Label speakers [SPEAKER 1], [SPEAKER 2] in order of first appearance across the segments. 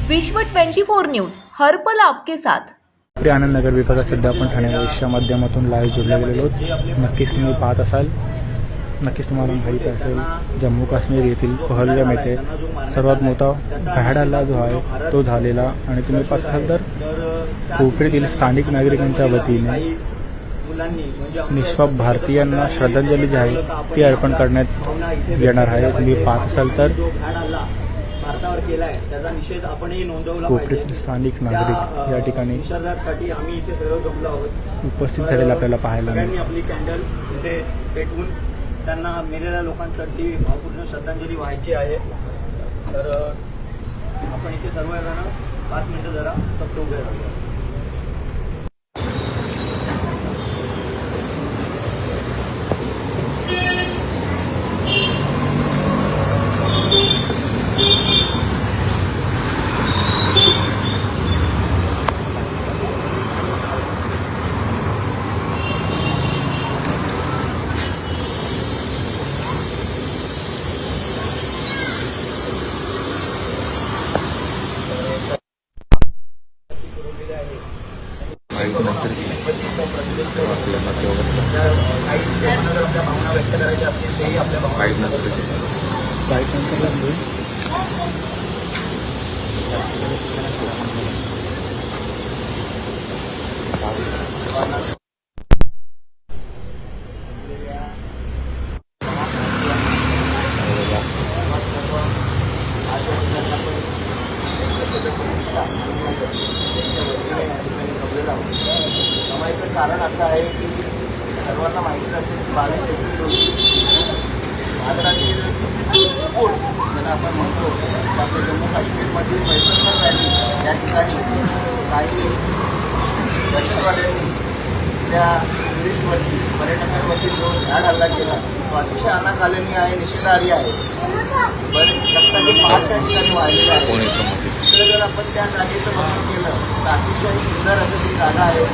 [SPEAKER 1] विश्व 24 न्यूज हरपल आपके साथ।
[SPEAKER 2] आपल्या आनंदनगर विभागात सध्या आपण ठाणे भविष्या माध्यमातून लाईव्ह जोडले गेलेलो आहोत। नक्कीच तुम्ही पाहत असाल, नक्कीच तुम्हाला माहीत असेल, जम्मू काश्मीर येथील पहलगाम येथे सर्वात मोठा भ्याड हल्ला जो आहे तो झालेला आणि तुम्ही पाहत असाल तर कोपऱ्यातील स्थानिक नागरिकांच्या वतीने निष्पाप भारतीयांना श्रद्धांजली जी आहे ती अर्पण करण्यात येणार आहे। तुम्ही पाहत असाल तर
[SPEAKER 3] भारतावर केलाय त्याचा निषेध आपणही नोंदवला
[SPEAKER 2] कोपऱ्यातील स्थानिक नागरिक या ठिकाणी
[SPEAKER 3] निषेधासाठी आम्ही इथे सर्व जमलो आहोत।
[SPEAKER 2] उपस्थित झालेले आपल्याला पाहायला मिळेल।
[SPEAKER 3] आपली कॅन्डल इथे पेटवून त्यांना मेलेल्या लोकांसाठी भावपूर्ण श्रद्धांजली व्हायची आहे। तर आपण इथे सर्वजण 5 मिनिटं जरा फक्त उभे राहूया। भावना व्यक्त करायच्या असतील तेही आपल्या जमायचं कारण असं आहे की सर्वांना माहिती असेल की 22 एप्रिल रोजी आदरातील पूर ज्याला आपण म्हणतो आपल्या जम्मू काश्मीरमधील पैसरकर व्हॅली या ठिकाणी काही दहशतवाद्यांनी त्या टुरिस्टवरती पर्यटकांवरती जो भ्याड हल्ला केला तो अतिशय अनाकालनीय आहे, निषेधार्ह आहे। पण रक्ताचे पहाड त्या ठिकाणी वाढलेले आहे। दुसरं जर आपण त्या जागेचं बघणं केलं तर अतिशय सुंदर असं ती जागा आहे।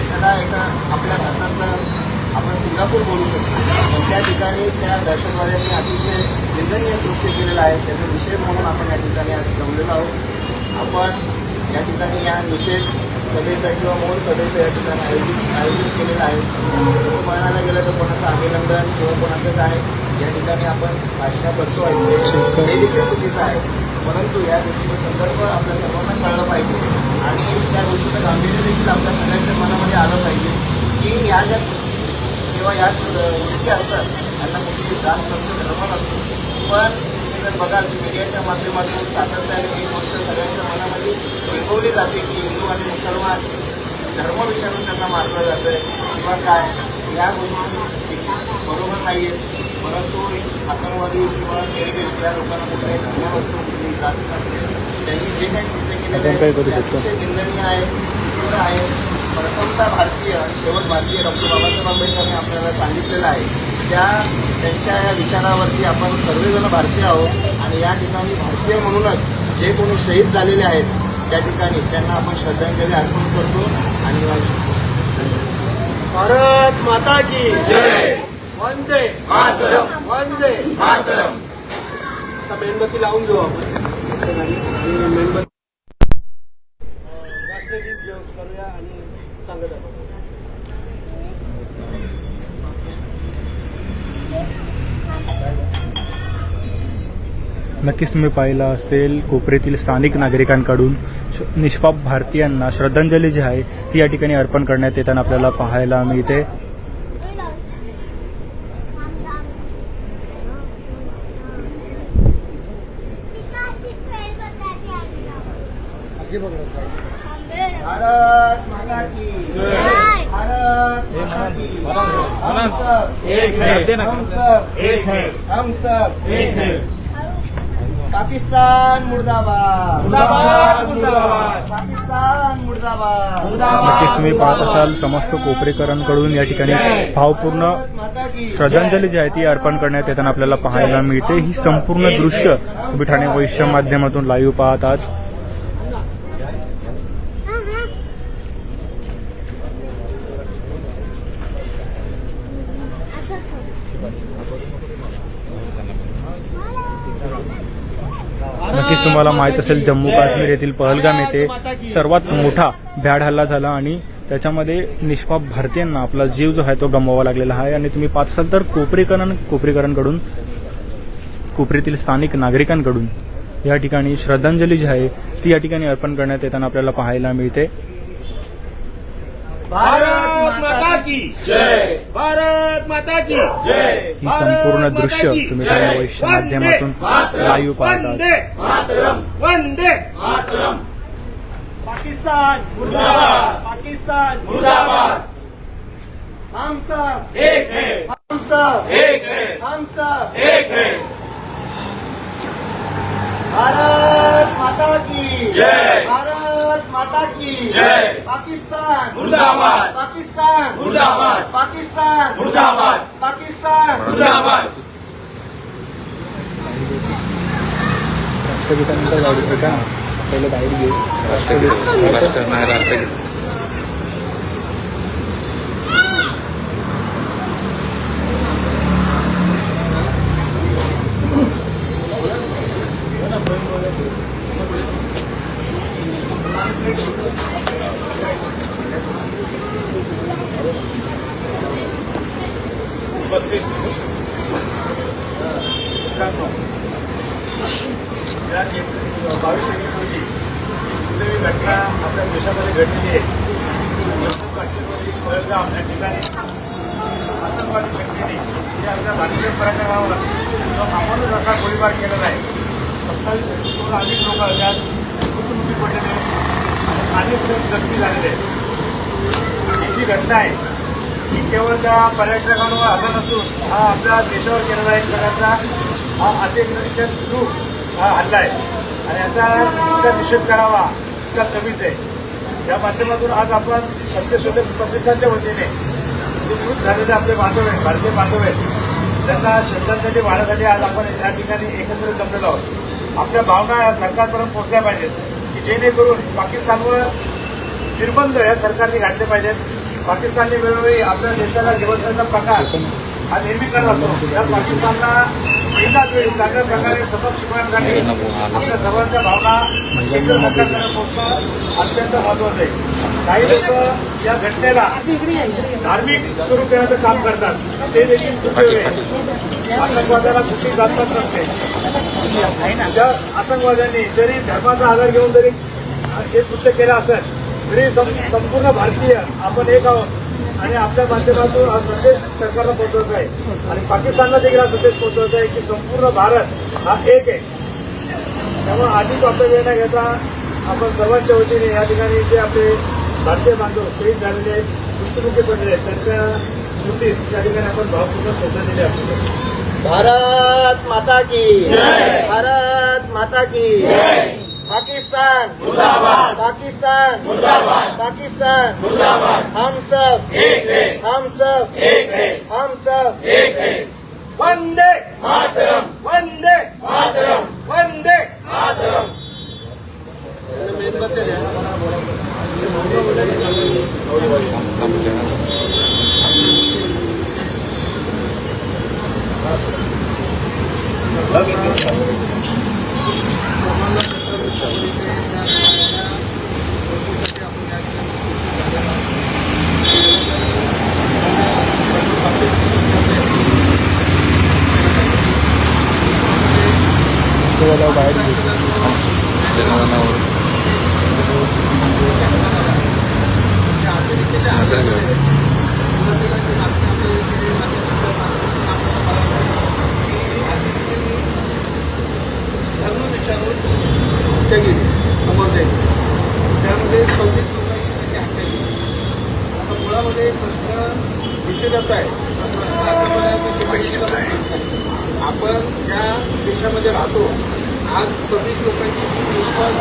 [SPEAKER 3] त्याला एका आपल्या भारतातलं आपण सिंगापूर बोलू शकतो, पण त्या ठिकाणी त्या दहशतवाद्यांनी अतिशय निंदनीय कृत्य केलेलं आहे। त्याचा निषेध म्हणून आपण या ठिकाणी आज जमलेलो आहोत। आपण या ठिकाणी या निषेध सभेचं किंवा मौन सभेचं या ठिकाणी आयोजित केलेलं आहे। तसं म्हणायला गेलं तर कोणाचं अभिनंदन किंवा कोणाचं काय या ठिकाणी आपण भाषण करतो आहे हे देखील चुकीचं आहे। परंतु या गोष्टीचा संदर्भ आपल्या सर्वांना कळलं पाहिजे आणि त्या गोष्टीचं गांभीर्य देखील आपल्या सगळ्यांच्या मनामध्ये आलं पाहिजे की या ज्या किंवा या गोष्टी असतात त्यांना कुठेही जास्त धर्म नसतो। पण जर बघाल मीडियाच्या माध्यमातून सातत्याने ही गोष्ट सगळ्यांच्या मनामध्ये शिकवली जाते की हिंदू आणि मुसलमान धर्म विचारून त्यांना मारलं जातं आहे किंवा काय, या गोष्टी बरोबर नाही आहेत। परंतु आतंकवादी किंवा टेररिस्ट या लोकांना कुठलाही धर्म नसतो, कुठली जात नसते। त्यांनी जे काही कृत्य केलेलं आहे ते अतिशय निंदनीय आहे, तीव्र आहे। प्रथमतः भारतीय आणि शेवट भारतीय डॉक्टर बाबासाहेब आंबेडकरांनी आपल्याला सांगितलेलं आहे त्यांच्या या विचारावरती आपण सर्वजण भारतीय आहोत आणि या ठिकाणी भारतीय म्हणूनच जे कोणी शहीद झालेले आहेत त्या ठिकाणी त्यांना आपण श्रद्धांजली अर्पण करतो। आणि भारत माता की जय, वंदे मातरम, वंदे मातरम। आता मेणबत्ती लावून घेऊ आपण आणि मेणबत्ती राष्ट्रगीत करूया आणि सांगत आपण
[SPEAKER 2] नक्कीच तुम्ही पाहिलं असेल कोपऱ्यातील स्थानिक नागरिकांकडून निष्पाप भारतीयांना श्रद्धांजली जी आहे ती या ठिकाणी अर्पण करण्यात येताना आपल्याला पाहायला मिळते।
[SPEAKER 3] भारत माता की जय, भारत माता की हम सब एक है, हम सब एक है, हम सब एक है। पाकिस्तान मुर्दाबाद, मुर्दाबाद, मुर्दाबाद, पाकिस्तान मुर्दाबाद, मुर्दाबाद।
[SPEAKER 2] नक्कीच तुम्ही पाहत असाल समस्त कोपरेकरांकडून या ठिकाणी भावपूर्ण श्रद्धांजली जी आहे ती अर्पण करण्यात येताना आपल्याला पाहायला मिळते। ही संपूर्ण दृश्य तुम्ही ठाणे भविष्य माध्यमातून लाईव्ह पाहत आहात। नक्कीच तुम्हाला माहीत असेल जम्मू काश्मीर येथील पहलगाम येथे सर्वात मोठा भ्याड हल्ला झाला आणि त्याच्यामध्ये निष्पाप भारतीयांना आपला जीव जो आहे तो गमवावा लागलेला आहे. आणि तुम्ही पाहत असाल तर कोपरीकरांकडून कोपरीतील स्थानिक नागरिकांकडून या ठिकाणी श्रद्धांजली जी आहे ती या ठिकाणी अर्पण करण्यात येताना आपल्याला पाहायला मिळते.
[SPEAKER 4] भारत माता की जय, भारत माता की जय.
[SPEAKER 2] ही संपूर्ण दृश्य तुम्ही ठाणे वैश्य माध्यमातून लाईव्ह पाहतात.
[SPEAKER 4] वंदे मातरम, वंदे मातरम. पाकिस्तान मुर्दाबाद, पाकिस्तान मुर्दाबाद. हम सब एक है, हम सब एक है, हम सब एक है. भारत माता की जय, भारत माता की जय. पाकिस्तान मुर्दाबाद, पाकिस्तान मुर्दाबाद, पाकिस्तान मुर्दाबाद, पाकिस्तान मुर्दाबाद.
[SPEAKER 2] राष्ट्रगीतानंतर गाडी का पहिलं बाहेर घेऊ. राष्ट्रगीत
[SPEAKER 4] उपस्थित मित्रांनो, या 22 एप्रिल रोजी दुर्दैवी घटना आपल्या देशामध्ये घडलेली आहे. जम्मू काश्मीरमधील पहलगाम या ठिकाणी आतंकवादी शक्तीने जे आपल्या भारतीय पराक्रमावर जो अमानुष असा गोळीबार केलेला आहे. 27 अधिक लोक त्यात मृत्युमुखी पडलेले आहेत आणि अनेक जण जखमी झालेले आहेत. ही जी घटना आहे ही केवळ त्या पर्यटकांवर हल्ला नसून हा आपल्या देशावर केलेला एक प्रकारचा हा अतिरेकी थ्रू हा हल्ला आहे आणि याचा जितका निषेध करावा तितका कमीच आहे. या माध्यमातून आज आपण सत्यशोधक प्रतिष्ठानच्या वतीने जे मृत झालेले आपले बांधव आहेत, भारतीय बांधव आहेत, त्यांना श्रद्धांजली वाहण्यासाठी आज आपण या ठिकाणी एकत्रित जमलेलो आहोत. आपल्या भावना या सरकारपर्यंत पोहोचल्या पाहिजेत की जेणेकरून पाकिस्तानवर निर्बंध या सरकारने घातले पाहिजेत. पाकिस्तानने वेळोवेळी आपल्या देशाला दिवसचा प्रकार हा नेहमी करत असतो. या पाकिस्तानला एकाच वेळी चांगल्या प्रकारे सतत शिकवण्यासाठी आपल्या सर्वांच्या भावना केंद्र सरकारकडे पोहोचणं अत्यंत महत्वाचं आहे. काही लोक या घटनेला धार्मिक स्वरूप देण्याचं काम करतात, ते देखील चुकीचे आहे. आतंकवादाला कुठली जातपात नसते. ज्या आतंकवाद्यांनी जरी धर्माचा आधार घेऊन जरी हे कृत्य केलं असेल तरी संपूर्ण भारतीय आपण एक आहोत आणि आपल्या माध्यमातून हा संदेश सरकारला पोहोचवत आहे आणि पाकिस्तानला देखील हा संदेश पोहोचवत आहे की संपूर्ण भारत हा एक आहे. त्यामुळे आधीच आपला वेळ न घेता आपण सर्वांच्या वतीने या ठिकाणी जे आपले भारतीय बांधव शहीद झालेले आहेत, मृत्युमुखी पडलेले आहेत, त्यांच्या स्मृतीस त्या ठिकाणी आपण भावपूर्ण श्रद्धांजली आपली.
[SPEAKER 3] भारत माता की जय, भारत माता की जय. पाकिस्तान मुर्दाबाद, पाकिस्तान मुर्दाबाद, पाकिस्तान मुर्दाबाद. हम सब एक है, हम सब एक है, हम सब एक है. वंदे मातरम, वंदे मातरम, वंदे मातरम.
[SPEAKER 2] बाहेर घेऊ.
[SPEAKER 5] त्यामध्ये 26 लोकांची हत्या केली. आता मुळामध्ये प्रश्न निषेधाचा आहे. प्रश्न असा आपण ज्या देशामध्ये राहतो आज 26 लोकांची निष्पाप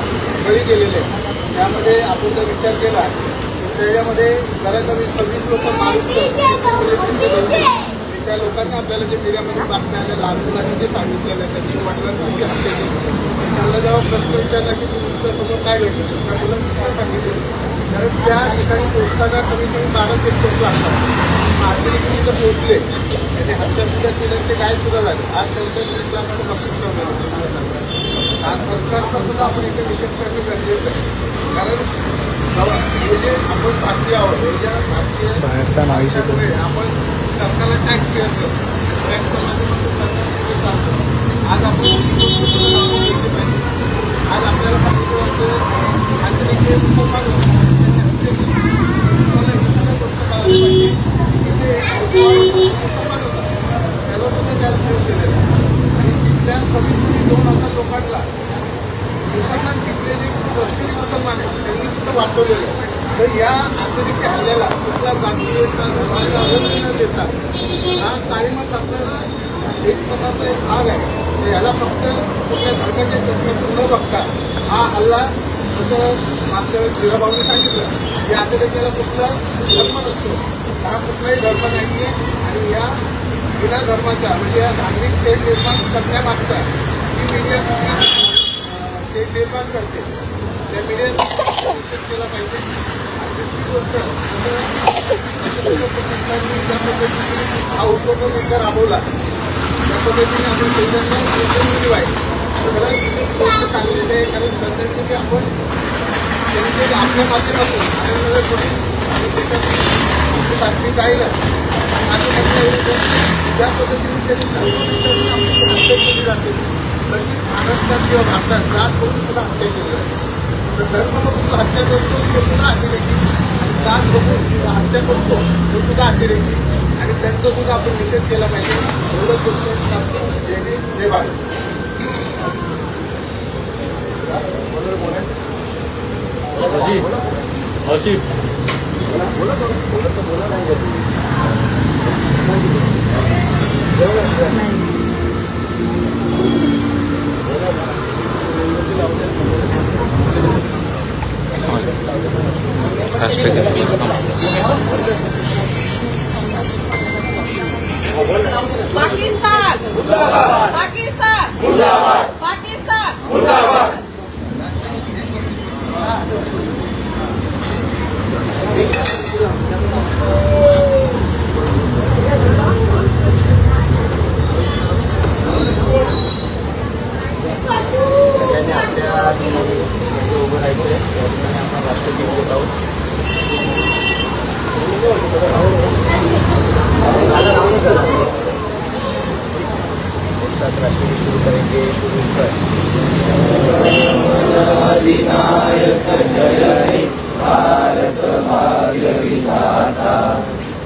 [SPEAKER 5] बळी गेलेले आहे. त्यामध्ये आपण जर विचार केला तर त्याच्यामध्ये जरा कमी 26 लोक माणूस त्या लोकांना आपल्याला जे मीडियामध्ये बातम्या आल्या लहान मुलांनी जे सांगितलेलं त्या 3 वडिलांची हत्या केली. त्यांना जेव्हा प्रश्न विचारला की तुमच्यासमोर काय भेटलं त्या मुलांनी काय सांगितलं कारण त्या ठिकाणी पोहोचताना कमीत कमी 12 लोक लागतात. आर्थिक इथं पोहोचले आणि हत्या सुद्धा केलं ते काय सुद्धा झालं. आज त्यांच्या इस्लामाचं बक्षीस ठेवलं होतं. सरकारचा सुद्धा आपण इथे निषेध करणे गरजेचं आहे. कारण हे जे आपण भारतीय आहोत, हे ज्या
[SPEAKER 2] बाहेरचा नाही शकत.
[SPEAKER 5] भारतीय आपण सरकारला टॅक्स पे करतो, टॅक्सच्या माध्यमातून सरकार चालतो. आज आपण आज आपल्याला सांगितलं होतं आंतरिक जे मुसलमान होते तुम्हाला ही सगळ्या गोष्ट कळायला पाहिजे की ते मुसलमान होता त्याला सुद्धा त्याला ठेव केलेला आणि तिथल्या कमीत कमी 2000 लोकांना मुसलमान तिथले जे कश्मीरी मुसलमान आहेत त्यांनी सुद्धा वाचवलेलं आहे. तर या आंतरिक हल्ल्याला कुठल्या जातीचा धर्माचा आदर न देता हा काळीमात असणारा एक प्रकारचा एक भाग आहे. तर याला फक्त कुठल्या धर्माच्या चर्चेतून न बघता हा हल्ला जसं मागच्या वेळेस धीराभाऊंनी सांगितलं की आंतरिकेला कुठला धर्म नसतो, हा कुठलाही धर्म नाही आहे. आणि या बिना धर्माचा म्हणजे या धार्मिक तेढ निर्माण करण्यामागचा जी मीडिया तेढ निर्माण करते त्या मीडियाचा निषेध केला पाहिजे. आणि दुसरी गोष्ट ज्या पद्धतीने हा उपक्रम एकदा राबवला त्या पद्धतीने आपण पैशांना आहे खरं गोष्ट चांगलेली आहे. कारण सध्याचे की आपण त्यांचे आपल्या माध्यमातून आणि देशात बातमी जाईल माझं म्हणणं ज्या पद्धतीने त्यांनी हत्या केली जाते तशी महाराष्ट्रात किंवा भारतात जात करून सुद्धा हत्या केली जाते. तर धर्म बघून हत्या करतो तो सुद्धा अतिरेकी आणि जात बघून हत्या करतो तो सुद्धा अतिरेकी आणि त्यांचा सुद्धा आपण निषेध केला पाहिजे. एवढंच गोष्ट जय भारत.
[SPEAKER 6] पाकिस्तान मुर्दाबाद, पाकिस्तान मुर्दाबाद, पाकिस्तान मुर्दाबाद.
[SPEAKER 3] सगळ्यांनी आपल्या उभं राहायचं आहे. या ठिकाणी आपण राष्ट्रगीत घेत आहोत. राष्ट्रगीत शुरू करेंगे. शुरू कर विनायक जय भारत भाग्य विधाता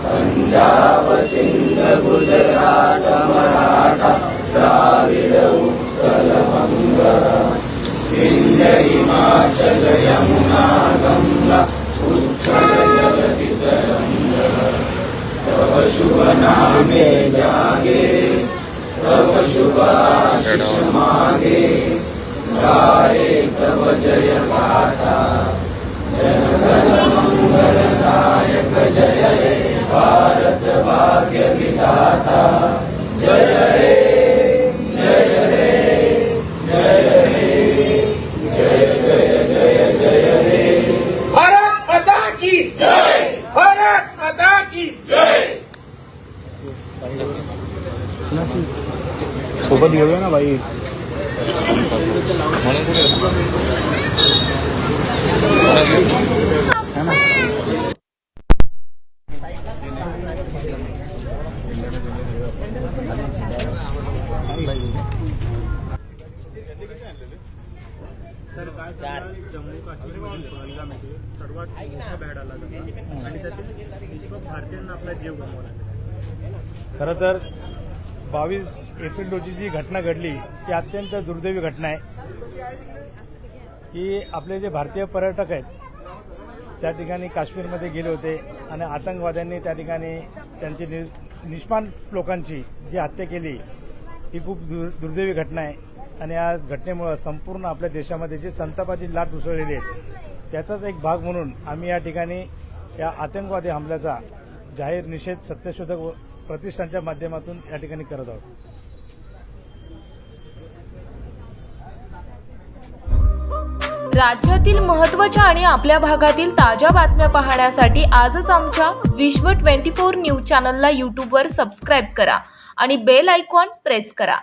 [SPEAKER 3] पंजाब सिंध गुजरात मराठा द्राविड उत्कल बंग विंध्य हिमाचल यमुना गंगा उत्कल जगति तरंग तव शुभ नामे जागे तव शुभ आशीष मागे गाए तव जय गाथा जनगण मंगलदायक जय हे भारत भाग्य विधाता जय हे जय हे जय हे जय जय जय जय हे
[SPEAKER 4] भारत माता की जय, भारत माता की जय.
[SPEAKER 2] सोबत घेऊया ना बाई. है ना
[SPEAKER 4] तर काय सांगाल, जम्मू काश्मीरमधील पहलगाम येथे सर्वात मोठा बॅड आला जातो आणि त्यातील भारतीयांना आपला जीव गमवला.
[SPEAKER 2] खरं तर 22 एप्रिल रोजी जी घटना घडली ती अत्यंत दुर्दैवी घटना आहे. की आपले जे भारतीय पर्यटक आहेत त्या ठिकाणी काश्मीरमध्ये गेले होते आणि आतंकवाद्यांनी त्या ठिकाणी त्यांची निष्पाप लोकांची जी हत्या केली ही खूप दुर्दैवी घटना आहे. आणि या घटनेमुळं संपूर्ण आपल्या देशामध्ये जी संतापाची लाट उसळलेली आहे त्याचाच एक भाग म्हणून आम्ही या ठिकाणी या आतंकवादी हमल्याचा जाहीर निषेध सत्यशोधक प्रतिष्ठानच्या माध्यमातून या ठिकाणी करत आहोत.
[SPEAKER 1] राज्यातील महत्त्वाच्या आणि आपल्या भागातील ताज्या बातम्या पाहण्यासाठी आजच आमच्या विश्व 24 न्यूज चॅनलला यूट्यूबवर सबस्क्राईब करा आणि बेल आयकॉन प्रेस करा.